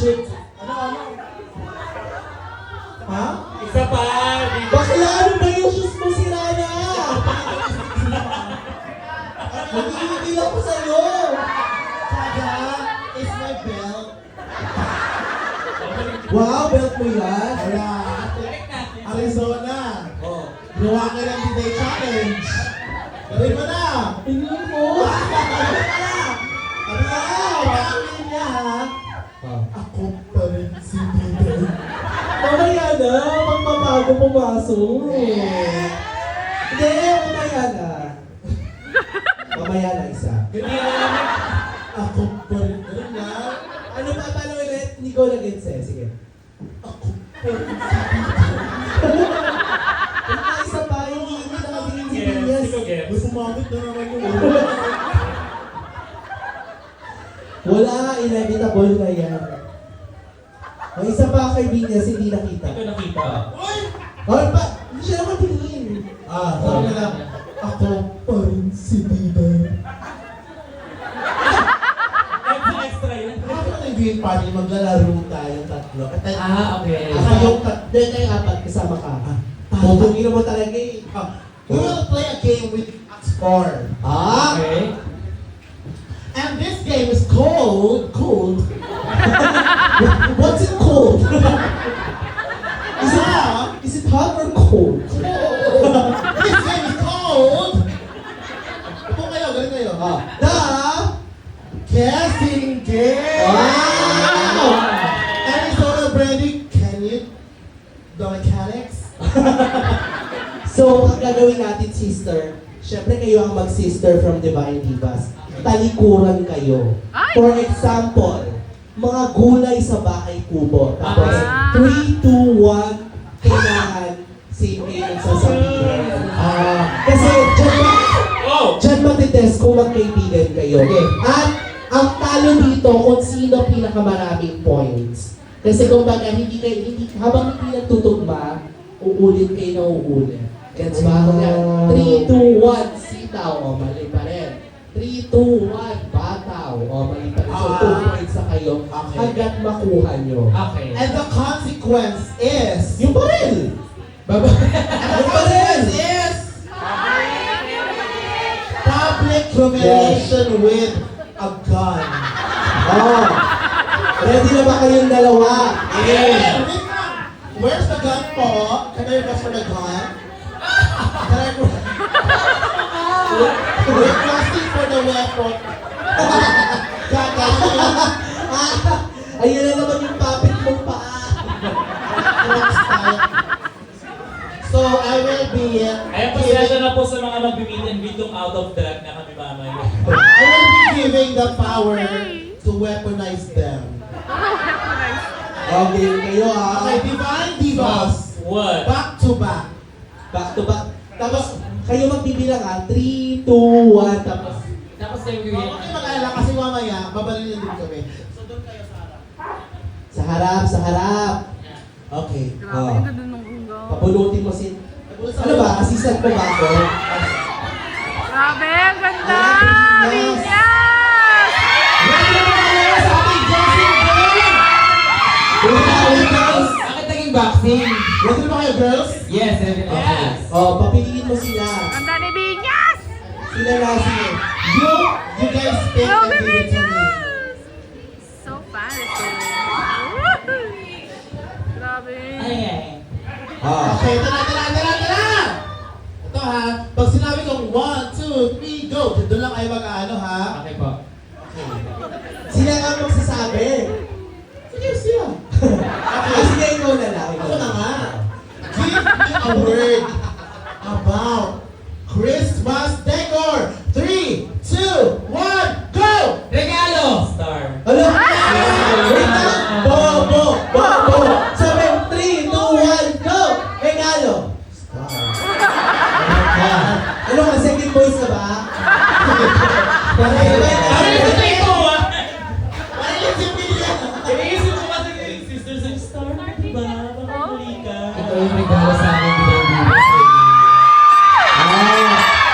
shoot. Ano? Ha? Isa pa. Bakla, ano ba yung shoes mo, si Rana? Nag-iigil ako sa'yo. Saga is my belt. Wow, belt mo yan? Wala. Arizona. Oh. Ginawa ka ng D-Day Challenge. Gawin mo na. Tingnan mo. Gawin mo na. Ano na? Bakit niya ha? Oh. Ako pa rin si D-Day. Mamaya na, magpapago pumasok. Hindi, mamaya na. Mamaya na isa. Hindi na. Ako pa rin. Ganun na. Ano pa, paano ulit? Hindi ko nag-gets eh. Sige. Ako pa rin si D-Day. Ano isa pa, yung hindi nakatingin si Yes, Pinyas. ikaw gets. May sumabit na naman yung ulo. Wala, inevitable na yan. May isa pa kay Pinyas, hindi nakita. Ito nakita. Uy! Or pa, hindi siya naman tingin. Sabi na lang, ako pa rin si D-Day. Extra yun. Ako na yung viewing party, maglalaro tayo tatlo. At Okay. Kayong kayong apat kasama ka. Bubungin mo talaga eh. we will play a game with a score. Okay. And this game is called... What's it called? Ah, Is it hot or cold? this game is called... Upo kayo, galing kayo. The Guessing Game! Wow! Arizona Brandy, can you... The mechanics? So, ang gagawin natin, sister, syempre kayo ang mag-sister from Divine Divas. Talikuran kayo. For example, mga gulay sa bahay kubo. Tapos, 3, 2, 1, kailangan same kayo ng sasabihin. Kasi dyan matitest kung magkaibigan kayo. At ang talo dito kung sino pinakamaraming points. Kasi kung baga, habang hindi nagtutugma, uulit kayo na uulit. Gets ba? 3, 2, 1, sitaw. O, mali pa rin. 3, 2, 1, bataw. O, mali pa rin. So, 2 points na kayo Okay. hanggat makuha nyo. Okay. And the consequence is... Yung pa rin! And the consequence is... Public humiliation with a gun. Oh. Ready na ba kayong dalawa? Wait lang. Where's the gun po? Can I request for the gun? Can I requesting for the weapon? Ayun na naman yung puppet mong paa. So I will be Ayan, pasensya na po sa mga mag-meet and greet yung out of drag na kami mamaya. I will be giving the power to weaponize them. Okay, kayo ha. Okay, Divine Divas. What? Back to back. Back to back. Tapos, kayo magbibilang ha. 3, 2, 1, tapos. Tapos kayo Huwag kayo mag-alala kasi mamaya, babalinin din kami. So doon kayo sa harap. Sa harap, sa harap. Okay. Grabe, Oh. ganda nung ugaw. Papunutin mo si... Ano ba? Assistant ko ba ako? Grabe, ang ganda! Ayan, Pinyas! Ready na ba kayo sa ating guessing game? Girls! Bakit naging boxing? Ready na ba kayo, girls? Yes, yes. Oh, papiliin mo sila. Ganda ni Pinyas! Sila na sige. You guys pick and Grabe, give it to me. Pinyas! So fancy. Grabe. Ay. Ah. Okay, ito na! Ito ha, pag sinabi kong 1, 2, 3, go! Doon lang kayo mag-ano ha. Okay po. Sila nga magsasabi. Sige, siya. Okay, sige, ikaw na lang. Ako na nga. Give me a word about Christmas decor. 3, 2, 1, go! Regalo! Star. Ano? Wait lang. Bo. Sabi, 3, 2, 1, go! Regalo. Ano ka, second voice na ba? Ay, ito ah! Parang yung similya. Iniisip ko kasi sisters and star, diba? Bakit muli ka? Ito yung regalo sa akin, di ba?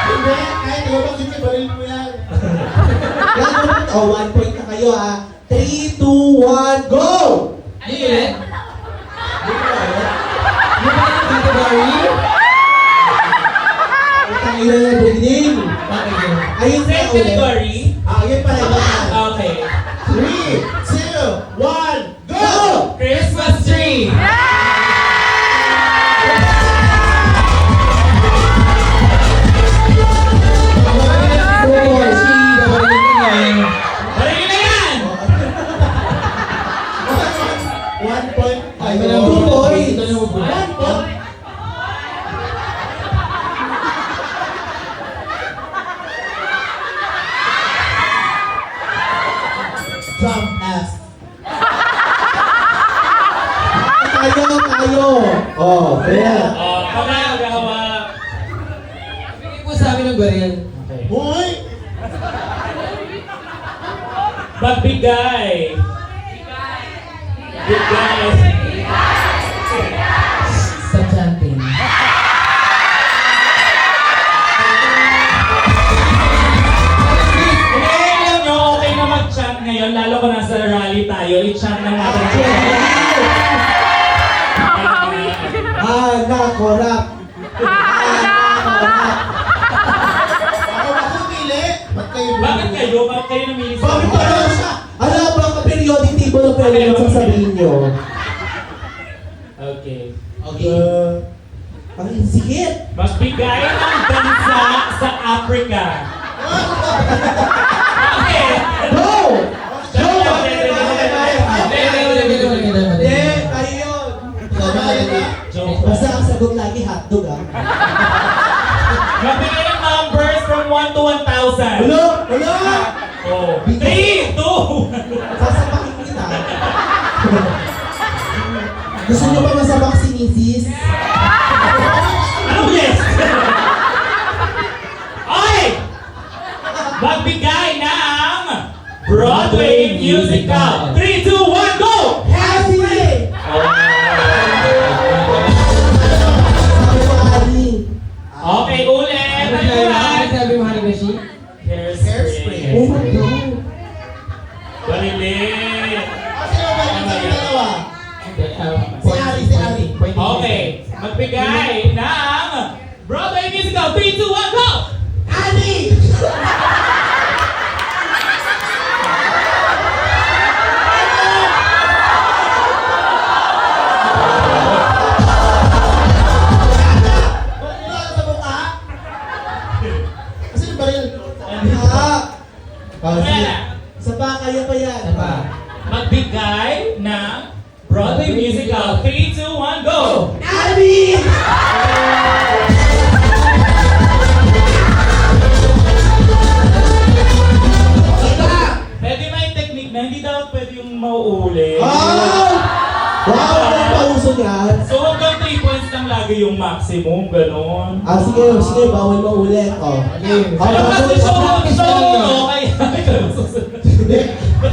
Hindi, kahit ikaw bang baril mo yan. Oh, 1 point na kayo ha. 3, 2, 1, go! Ayun. Yung mga category. Ang ina na breathing. Ayun na Same ulit. category. Yun pala yun. Okay. 3, 2, 1, go! Christmas tree. Balik na yan! 1 point Ay, tayo. wala 2 points. Ito na mo po. 1 point. Jump F. Tayo. Oh, fair. Kamay mag-hawak. Bigay po sa amin ng baril. Hoy! Magbigay. Bigay. Sa chanting. Hindi, alam nyo, okay na mag-chant ngayon, lalo ko nasa rally tayo, i-chant na natin. Korap. Ako pili. Ba't kayo bumili? Bakit kayo? Bakit kayo namili sa Bakit pala siya? Ano ba ang periodic table of elements ang sabihin nyo? Okay. Okay. Ang insigit. Magbigay ng bansa sa Africa. Okay. Go! Hindi, Tayo yun. Joke. Basta ang sagot lagi hotdog ah. Magbigay ng numbers from 1 to 1,000. Wala! Wala! Oh. 3, 2, 1. Sasapakin kita. Gusto nyo ba masabak si Mrs.? Ano yes? Okay! Magbigay ng Broadway musical. 3, 2, 1, go! Happy! Sabi. Okay, ulit. Ulit. Sabi mo, Honey Beshi? Hairspray. Oh my God. Balilit. Sino ba yung sabi dalawa? Si Ali. Okay, magbigay ng Broadway musical. 3, 2, 1, go! Ali! Wala ka sa mukha? Kasi yung baril. Wala. Isa pa, kaya pa yan. Isa pa. Magbigay ng Broadway musical. 3, 2, 1, go! Abby! Pwede may technique na hindi dapat pwede yung mauuli. Oh! Wow! Ano pauso niyan? So hanggang 3 points lang lagi yung maximum, ganon. Sige, bawal maulit. Oh. Okay. Alam kasi Sige, so, lang yun. no,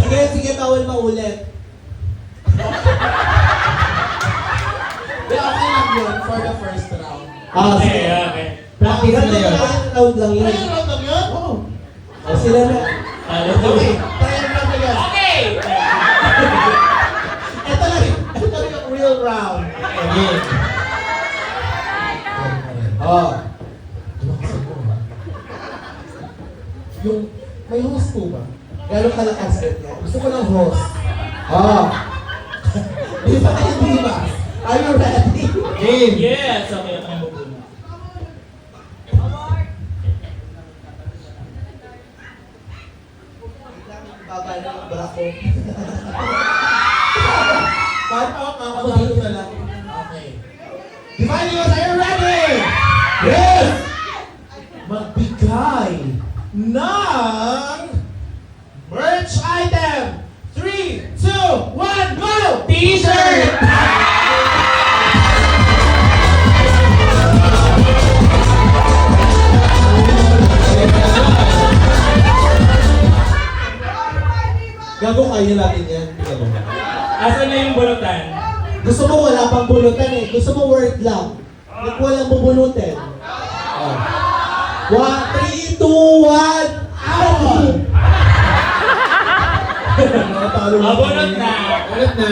kaya sige, bawal maulit. Okay lang yun for the first round. Okay, Sige. okay. Practice na yun. Round lang yun. Ayun, round lang yun? Oo. Oh, sila na. Okay, trial lang na yan. Okay! Ito lang yung real round. Okay. Oh. Yung, may host po ba? Gano'ng kalakas niya? Gusto ko ng host. Oh. Di ba kayo di ba? Are you ready? Game. Yes! Okay, okay. Mabuna. Baba na ang bra ko. Paano ako makakabalo na lang? Okay. Divine News, are you ready? Yes! Magbigay ng merch item. 3, 2, 1, go! T-shirt! Gago kaya natin yan. Gago. Asan na yung bulutan? Gusto mo wala pang bulutan eh. Gusto mo word lang. Like walang bubulutin. Oh. 1, 3, 2, 1, out! Nakatawa Abunot na. Ulit na.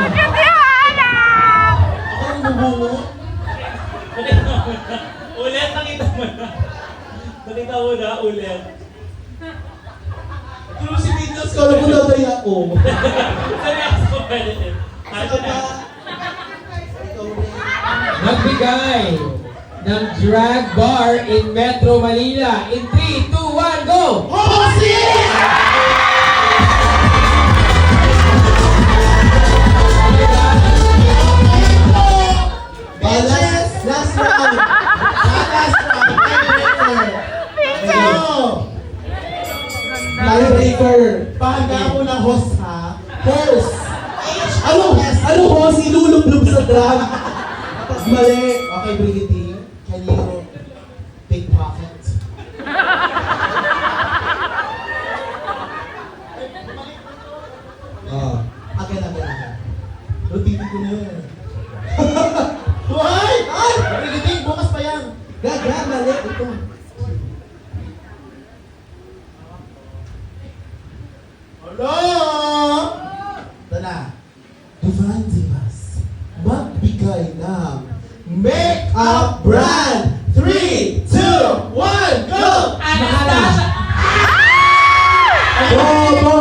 Cute yung anak! Ako ang bubungo. Ulit na. Ulit, nakita mo na. Nakita mo na, ulit. Pero si Nicholas, kala mo natay ako. Seryoso ba yun? Saka pa, ikaw rin. Magbigay ng drag bar in Metro Manila. In 3, 2, 1, go! Hosi! Last round. Tiebreaker. Pahanda mo ng host ha. Host. Ano ho, sinulublob sa drum? Mali. Okay, Brigitte. Can you pickpocket? Again. Routine ko na yun. Why? Ay! Brigitte, bukas pa yan. Gaga, mali. Ito. Hello! Ito na. Divine Divas, magbigay ng make-up brand. 3, 2, 1, go! Anastasia! Bobo!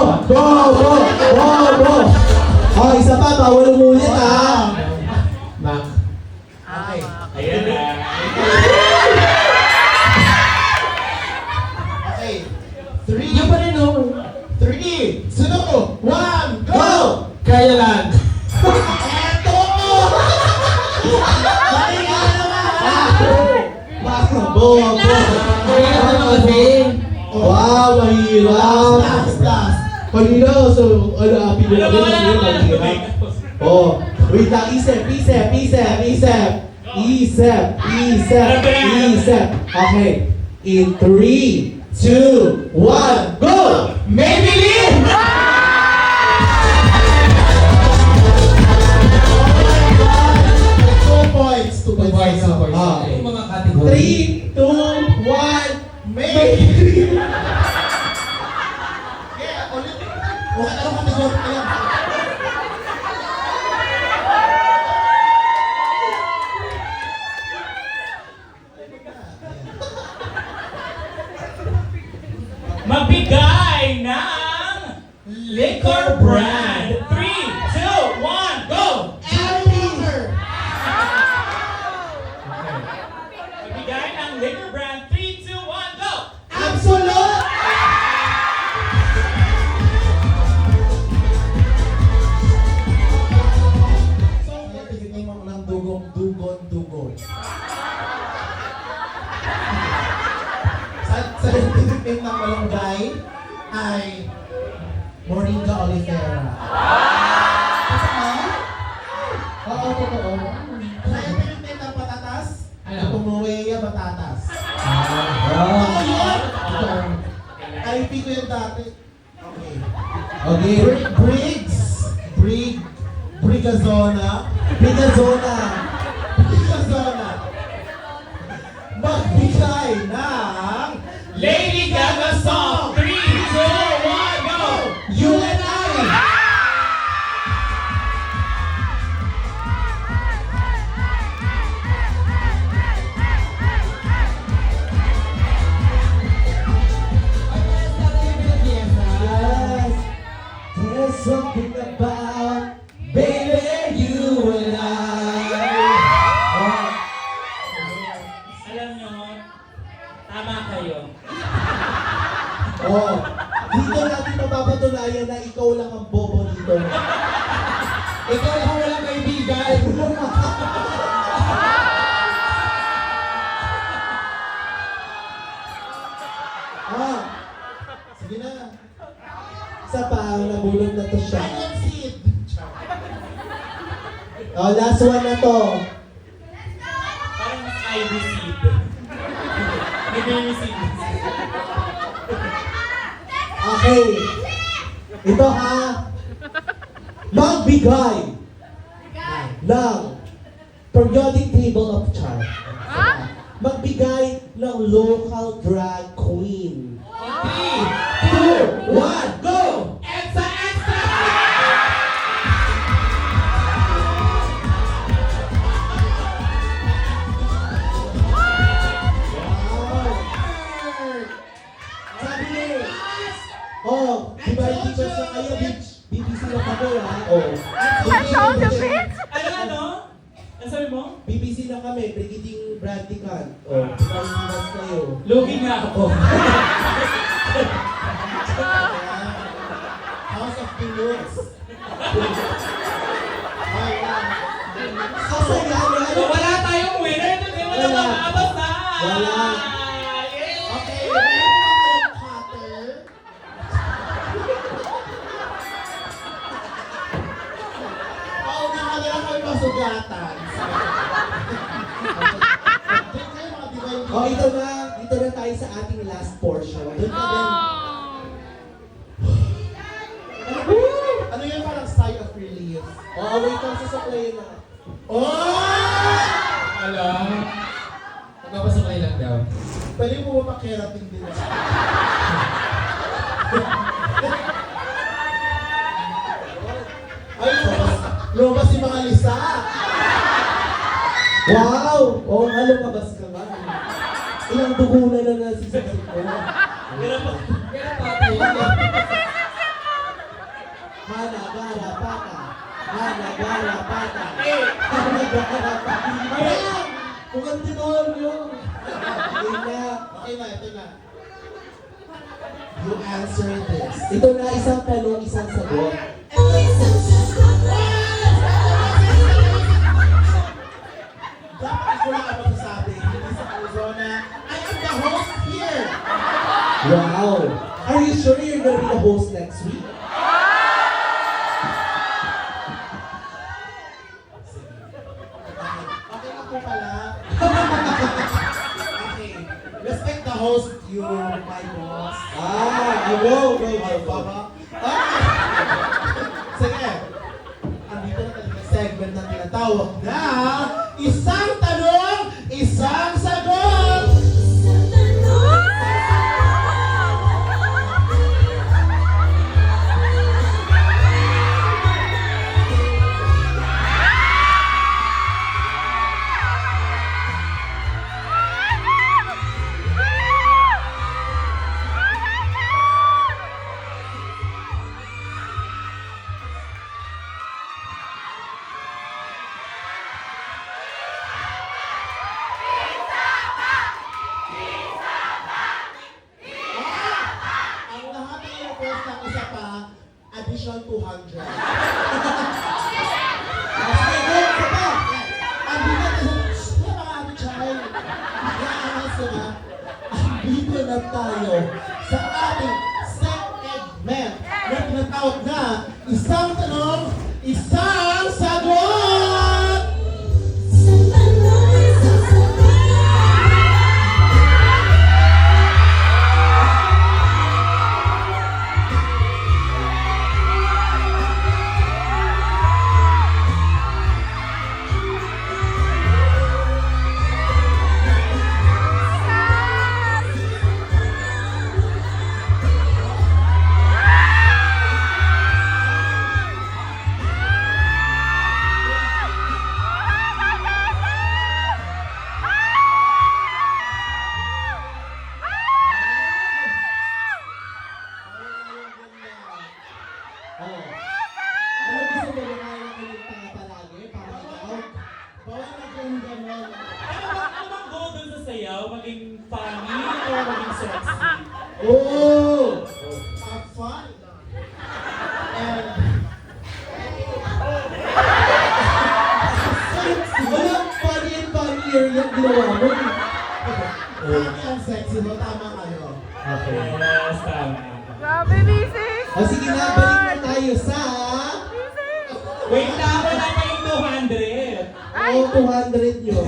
Oh, isa pa, bawal umulit ha. Mac. Okay. Ayan na. Okay. Yung pa rin, no? 3, 2, 1, go! Kaya lang. Eto! Balik ka naman! Bobo! Kaya lang kasi. Wow, mahirap. Last. Kanina, so, happy mo Alam mo, wala naman ang tubig. Oh, wait lang, isip. Okay, in 3, 2, 1, go! Maybelline! 2 points. 2 Two points, two points. Ah. Yung mga category. 3, 2, 1, Make! Yeah, ulit. Okay, ano kategory ka yan? Magbigay ng liquor brand. 3, 2, 1, go! Magbigay ng liquor brand. 3, 2, 1, go! Absolute! So, bigyan mo ng dugon. Sa scientific name ng malunggay ay Moringa oleifera. Kasama? Oo, totoo. Scientific name ng patatas? Ano? Pumuweya batatas. Ah. Ako yun! IP ko yun dati. Okay. Okay, Brigazona. Pigazona. Magbigay ng Lady Gaga song. 3, 2, 1, go! You and I. Yes, there's something about baby you and I. Alam nyo, tama kayo. Oh, dito natin mapapatunayan na ikaw lang ang bobo dito. Ikaw lang walang kaibigan. Ah, Sige na. isa pa, nabulog na to siya. Lion seed. Oh, last one na to. Parang mas I receive. Nag-receive. Okay. Ito ha. Magbigay ng periodic table of chart. Magbigay ng local drag queen. 3, 2, 1, go! Extra, extra! namin, Brigading Brandican. O, Divine kayo. Lugi nga ako. House of Pilots. Ay, Kasi yan, So, wala tayong winner today. Wala Wala. makaabot na. Wala. Yay! okay, meron pa kayong cutter. Paunahan na lang kayo masugatan. Diyan kayo mga divine O, ito na. Dito na tayo sa ating last portion. Doon ka din. Oh. Ano yan parang sigh of relief? O, wait lang, sasaklayin na. Oh! Alam. Magpapasaklay lang daw. Pwede mo ba makerating din? Ay, lumabas yung mga lisa. Wow! Oo nga, lumabas ka ba? Ilang dugo na lang nasisasik ko. Pero pa. Kaya tatay yun. Hanagara pata. Hanagara pata. Eh, Hanagara pata. Ayan! Kung ang tinawag yun. Yun na. Okay na, ito na. You answer this. Ito na, isang tanong, isang sagot. Dapat ako lang ang magsasabi. Hindi sa Arizona. I am the host here. Wow! Are you sure you're gonna be the host next week? Okay na po pala. Okay. Respect the host, you my boss. Go, My baba. Okay. Sige. Andito na talaga segment na tinatawag na isang tanong, isang sagot. Ang lahat ng request ng isa pa, additional 200. Sige, go! Isa pa! Andito na mga ate child. Iaangas ko na, andito na tayo sa ating segment na tinatawag na isang tanong, isang sagot! Oh. Ano gusto mo na kaya ng tanga palagi? Para ikaw? Bawal na kayong ganon. ano bang goal dun sa sayaw? Maging funny o maging sexy? Oh! Have fun. And Walang funny and funnier yung ginawa mo. Kami ang sexy mo, tama kayo. Okay. Yes, tama. Grabe, busy. O sige na, balik na tayo sa... Wait lang, wala pa yung 200. O, 200 nyo.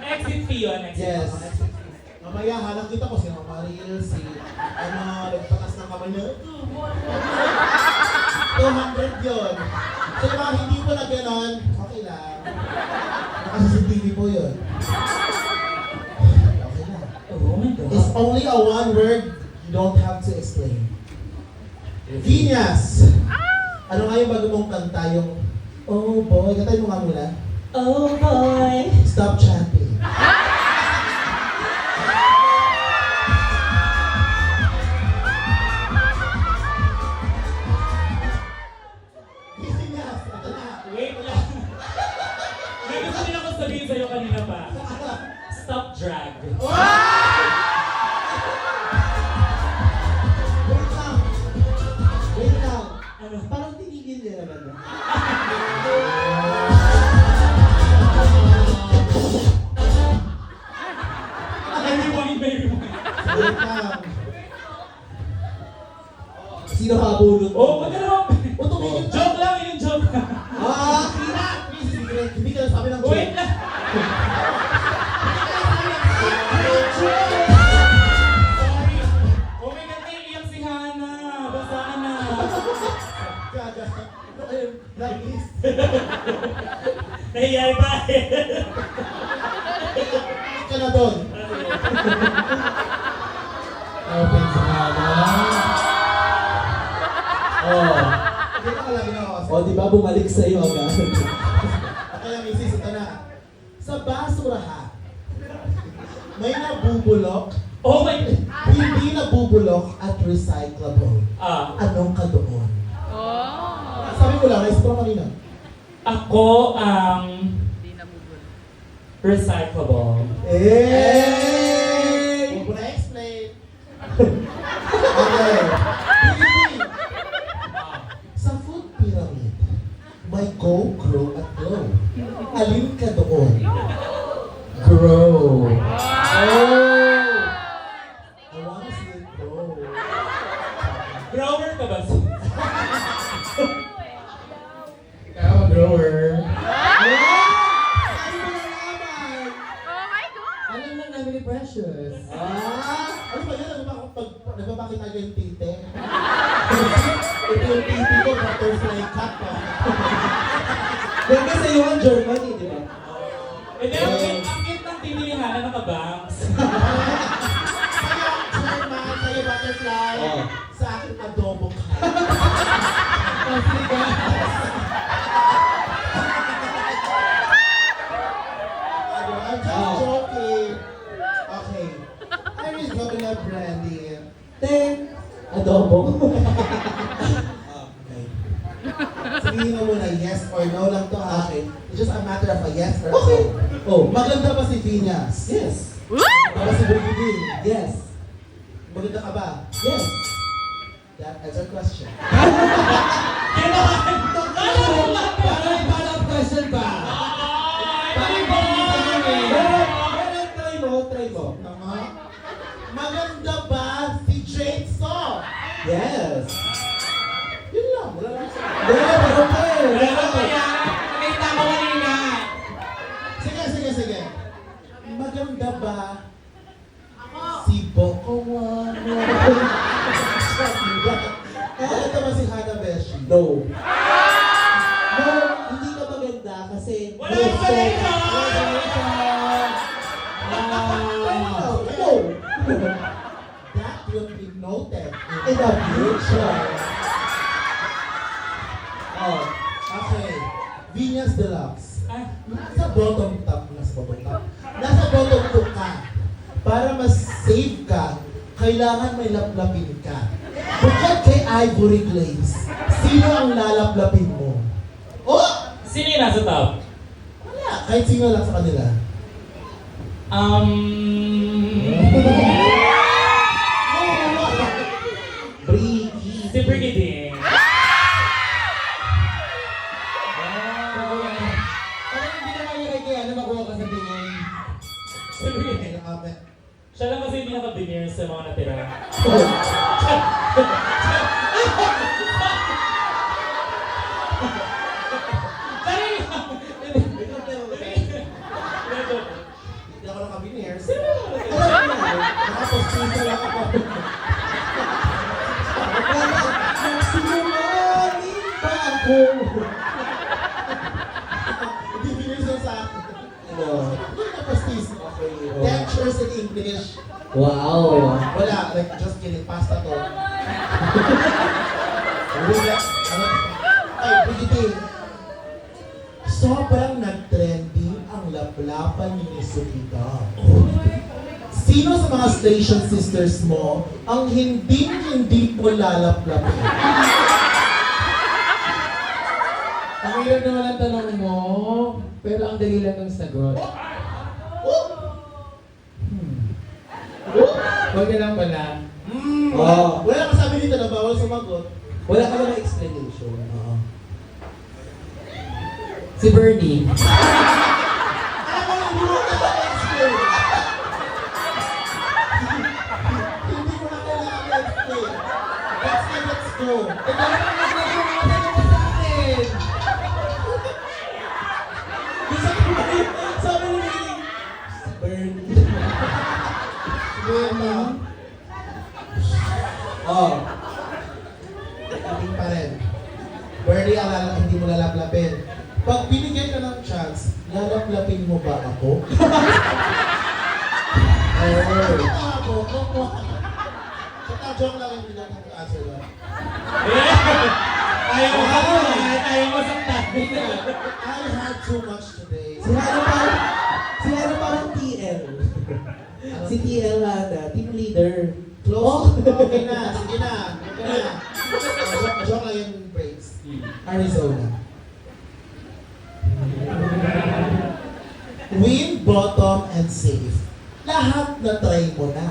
Exit fee yun, exit Yes. fee. Mamaya, hanap kita ko si Maril, si nagpatas ng kamay niya. 200 yun. So yung mga hindi po na ganon, okay lang. Naka-CCTV po yun. Okay lang. Oh my God. It's only a one word, you don't have to explain. Genius! Ano nga yung bago mong kanta, yung oh boy, kantayin mo nga muna. Oh boy. Stop chatting. Genius! Ito na. Wait lang. May gusto din ako sabihin sa'yo kanina pa. Stop drag. Wait lang. Wait lang. Ano? Parang tinigil niya naman. No? May rewind, may rewind. Wait lang. Sino habulot? Oh, wag ka naman. O, tumigil ka. Joke lang, yun joke. Ah, Kina! Please, hindi ka sabi ng Wait lang. Sorry. Oh my God, naiiyak si Hana. Basaan na. Gaga. Blacklist. Nahiya pa eh. Bakit ka na doon? Open sa Hana. Oh. Hindi ka kalagin ako. O, di ba bumalik sa'yo agad? Kaya misis, ito na. Sa basurahan, may nabubulok, Oh my God. hindi nabubulok at recyclable. Ah, Anong ka doon? Oh. Sabi ko lang, naisip ko lang kanina. ako ang Hindi na bubul. recyclable. Huwag mo na explain. Okay. Pilipin. Sa food pyramid, may go, grow, at glow. Alin ka doon? Grow. I wanna see it grow. Grower ka ba? Ikaw, grower. Ano mo nalaman? Oh my God! Alam lang namin ni Precious. Ano ba yun? Nagbabakit tayo yung tite? Ito yung tite ko, butterfly cut pa. Ganda sa'yo ang Germany, di ba? Hindi, ang cute ng tindi ni Hana naka-bangs. Sa'yo, German, sa'yo butterfly. Oh. Sa akin, adobo ka. I'm just joking. Okay. I will go to Brandy. Ten. Adobo. Okay. Sabihin mo muna yes or no lang to ha. Okay. It's just a matter of a yes or a Okay. no. Oh, Maganda ba si Phineas? yes. Para si Brigidin? Yes. Maganda ka ba? Yes. That is a question. Kailangan! Para may follow-up question pa. Ay, boy! Try mo, try mo. Tama? Maganda ba si Jade So? Yes. Yun lang. Wala lang sa... Yes, okay. Ano ba yan? Nakita ko kanina. Sige. Maganda ba si Boko Wano? Maganda ba si Hana Beshi? No. No, hindi ka maganda kasi... Wala akong connection! No. That will be noted In the future. Oh, okay. Venus Deluxe. Ah, Nasa bottom top ka. Para mas safe ka, kailangan may laplapin ka. Bukod kay Ivory Glaze, sino ang lalaplapin mo? Oh! sino yung nasa top? Wala, kahit sino lang sa kanila. Bricky. Si Brigidin. Parang hindi naman yung kaya na makuha ka sa tingin. Si Brigidin. Siya lang kasi hindi naka-veneer sa mga natira. Sorry! Hindi ako naka-veneers. Sino ba? Nakapostiza lang ako. Sinungaling ba ako? Hindi veneers lang sa akin. Ano? Hindi nakapostiza. Okay. Dentures in English. Wow. Wala, like just kidding, pasta to. Wala, ay, Brigitte. Sobrang nag-trending ang laplapan ni Sukita. Sino sa mga station sisters mo ang hindi mo lalaplapin? Ang hirap naman ang tanong mo. Pero ang dali lang ng sagot. Huwag na lang pala. Oh. Wala kang sabi dito na bawal sumagot. Wala ka naman explanation. Oo. Si Bernie. Hindi mo na kailangan i-explain. Let's go. Sabi ni Niling, si Bernie. Oh. Tingin pa rin. Bernie, hindi mo lalaplapin. Pag binigyan ka ng chance, lalaplapin mo ba ako? Ako. Joke lang yung bilang ng answer lang. Ayaw mo saktan. Ayaw mo saktan. I had too much today. Sila na parang TL. Si TL Hana, team leader. Close. Okay na. Sige na. Okay na. Joke lang yung breaks. Arizona. Win, bottom, and safe. Lahat na try mo na.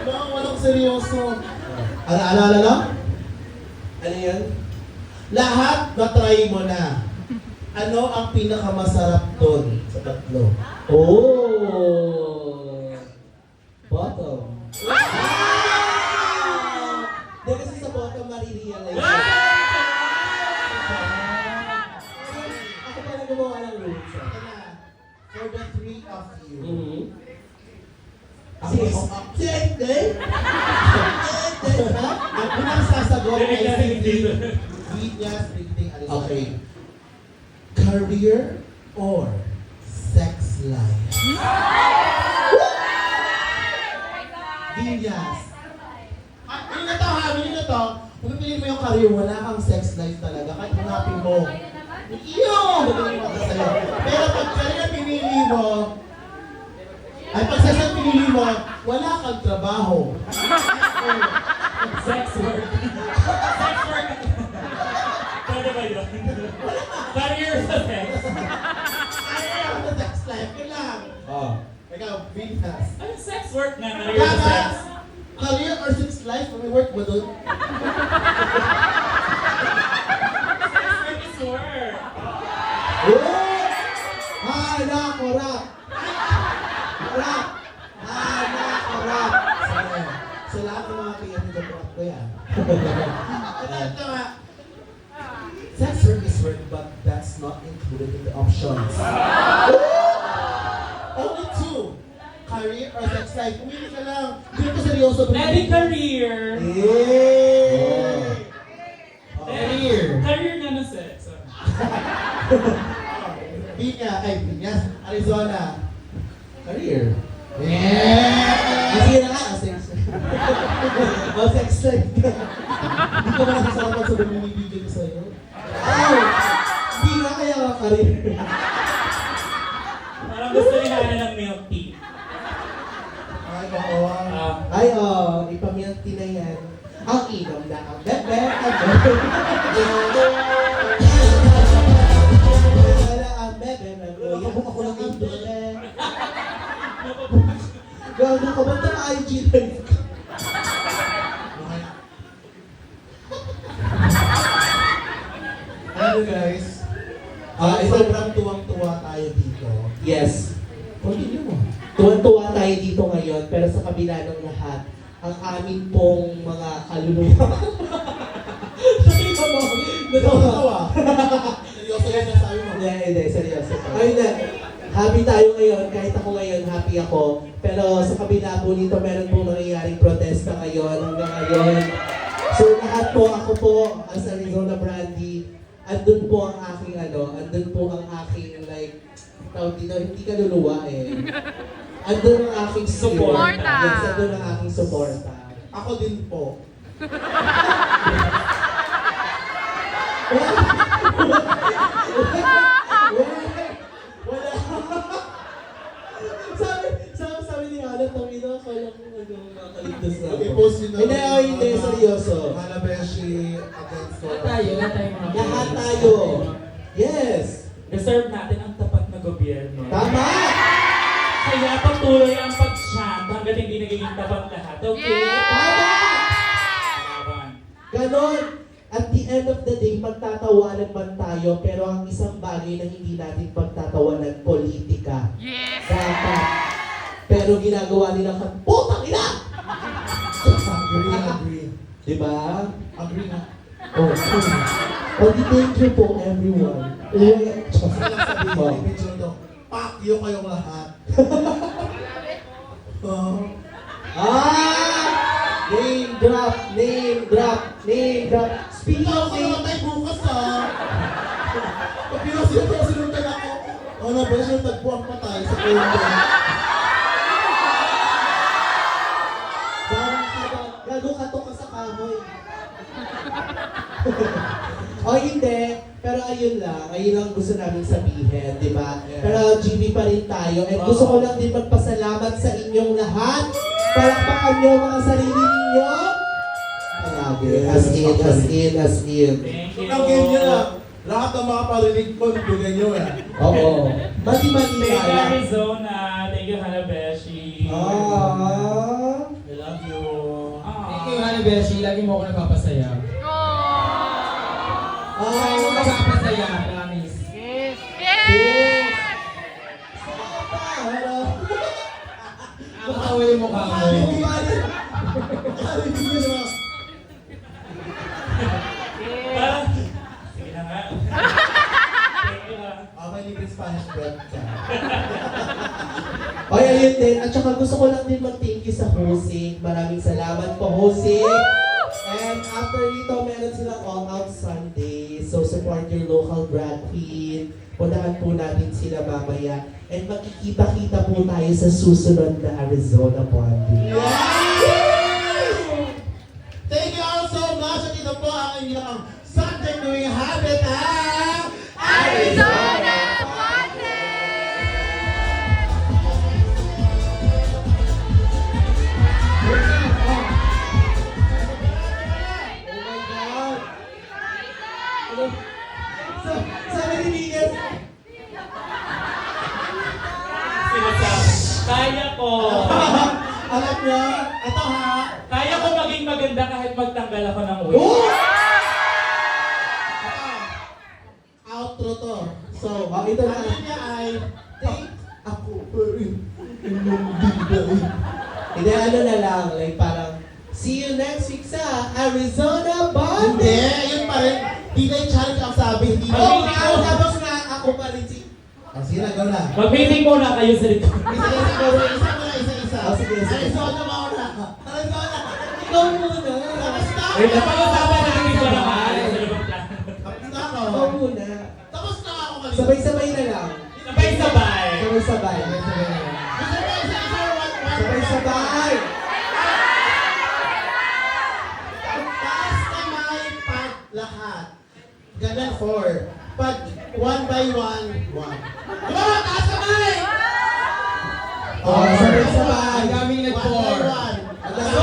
Walang seryoso. Alala lang? Ano yan? Lahat na try mo na. Ano ang pinakamasarap doon sa tatlo? Oh! Bottom. Hindi kasi sa bottom marirealize. Ako pa na gumawa ng rules. Ito na. For the three of you. Mm-hmm. Ako, Si Ende? ang unang sasagot ay Hindi si dito. Vinyas Brigting Arizona. Okay. Career or sex life? Vinyas. Hindi na to ha, hindi na to. Kung pipiliin mo yung career, wala kang sex life talaga. Kahit hanapin mo. Magaling mo sa'yo. Pero pag career pinili mo, ay pag sex life pinili mo, wala kang trabaho. Sex work. Sex work. Pwede ba yun? Career sa sex. Ayaw na sex life. Kailangan. Oh. Ikaw, Vinyas. Ano sex work nga? Career sa sex. Career or sex life? May work ba doon? Sex work is work. Hana, korap! Korap! Hana, korap! Sa lahat ng mga kliyente ko, correct ko yan. Ito nga. Sex work is work, but that's not included in the options. Only two. Career or sex life. Pumili ka lang. Hindi ko seryoso. Maybe career. Yay! Career. Career nga na sex. Vinyas, Arizona. Career. Yeah! Sige na nga, sex. Oh, sex life. Hindi ka ba nasasarapan sa bumibigay ko sa'yo? Ay! Hindi nga kaya nga career. Parang gusto ni Hana ng milk tea. Ay, oo. Ay, ipamilk tea na yan. Ang inom na ang bebe. Wala ang bebe. Ako lang ang bebe. Gago ka ba ito IG live? Ano guys? Sobrang tuwang-tuwa tayo dito. Yes. Continue mo. Tuwan-tuwa tayo dito ngayon, pero sa kabila ng lahat, ang amin pong mga kaluluwa. Nakita mo? Tuwang-tuwa. Seryoso yan ang sabi mo. Hindi, seryoso. Ayun na, happy tayo ngayon, kahit ako ngayon, happy ako. Pero sa kabila po nito, meron pong nangyayaring protesta ngayon, hanggang ngayon. So lahat po, ako po, as Arizona Brandy, andun po ang aking andun po ang aking like, tawag dito, hindi kaluluwa eh. Andun ang aking spirit. Suporta. Yes, andun ang aking suporta. Ako din po. Wala. sabi ni Ana, tawin na, kaya kung makaligtas na ako. Okay, post yun na. Hindi, hindi, seryoso. Hanabeshi against Ano tayo? Lahat tayo mga Lahat tayo. Yes. Deserve natin ang tapat na gobyerno. Tama. Kaya patuloy ang pag-chant hanggat hindi nagiging tapat lahat. Okay? Tama. Laban. Ganon. At the end of the day, magtatawanan man tayo, pero ang isang bagay na hindi natin pagtatawanan, politika. Yes! Dapat. Pero ginagawa nila putang ina! Agree. Diba? Agree na. Oh, thank you po everyone. Gusto lang sabihin, may picture to. Pak, yung kayong lahat. Name drop, name drop, name drop. Speaking Ikaw of ko name, naman tayo bukas ha. Pag sinuntan ako, ano ba siya tagpuan pa tayo sa kwento. gago ka to ka sa kahoy. O hindi, pero ayun lang, ayun ang gusto namin sabihin, di ba? Yeah. Pero GB pa rin tayo, and gusto ko lang din magpasalamat sa inyong lahat. Palakpakan niyo ang mga sarili ninyo. Palagi, as in. Thank you. Ang game niya na, lahat ng mga parinig ko, nabigay niyo eh. Oo. Mali-mali Thank you, kaya. Arizona. Thank you, Hanabeshi. Ah. I love you. Thank you, Hana Beshi. Lagi mo ako nagpapasaya. Lagi mo nagpapasaya, promise. Yes! Yes. Nakakawa yung mukha mo. Parang, sige na nga. Thank you, ha. May libre Spanish bread ka. O ayun din, at saka gusto ko lang din mag-thank you sa Hosing. Maraming salamat po, Hosing. And after nito, meron silang all-out Sunday. So support your local drag queen. Puntahan po natin sila mamaya. And magkikita-kita po tayo sa susunod na Arizona Bonding. Thank you all so much. At ito po ang inyong Sunday Doing Habit ang Arizona! Oh my God! Sabi ni Miguel, Sinasabi. Kaya ko. alam niyo, ito ha. Kaya ko maging maganda kahit magtanggal ako ng wig. oh! Outro to. So, Oh, ito na. ano niya ay, take ako pa rin inyong bigay. Hindi, ano na lang, like parang, see you next week sa Arizona Bonding! Hindi, yun pa rin. Bigay challenge ang sabi. Hindi Oh, na. tapos nga ako pa rin si... Oh, sige na, go na. Mag-meeting muna kayo sa likod. Isa-isa, go na. Isa muna, isa-isa. Oh, sige, sige. Arizona mauna. Arizona. Ikaw muna! Tapos na ako. Wait, napag-usapan natin yung barangay. Tapos na ako. Ikaw muna! Tapos na ako kanina. Sabay-sabay na lang. Sabay-sabay. Sabay-sabay. Sabay-sabay! Taas kamay pag lahat. Ganun, 4. Pag 1 by 1, 1. Diba? Taas kamay! Oh, sabay-sabay. Ang daming 1 by nag-4. 1. So,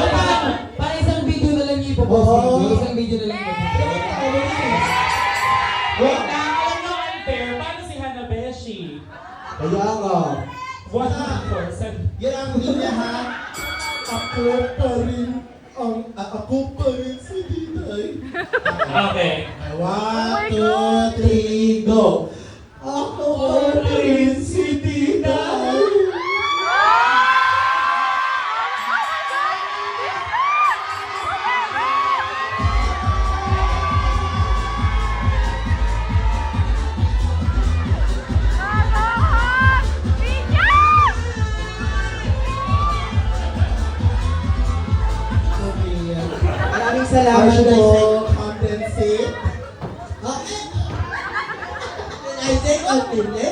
para isang video na lang yung ipopost. Isang video na lang yung ipopost. Wait na, alam nyo unfair. Paano si Hanabeshi? Kaya nga. 100%. Yan ang linya ha. Ako pa rin si Dinay. Okay. 1, 2, 3, go! Ako pa rin si Dinay. Maraming salamat Should I po. say compensate? I say continue.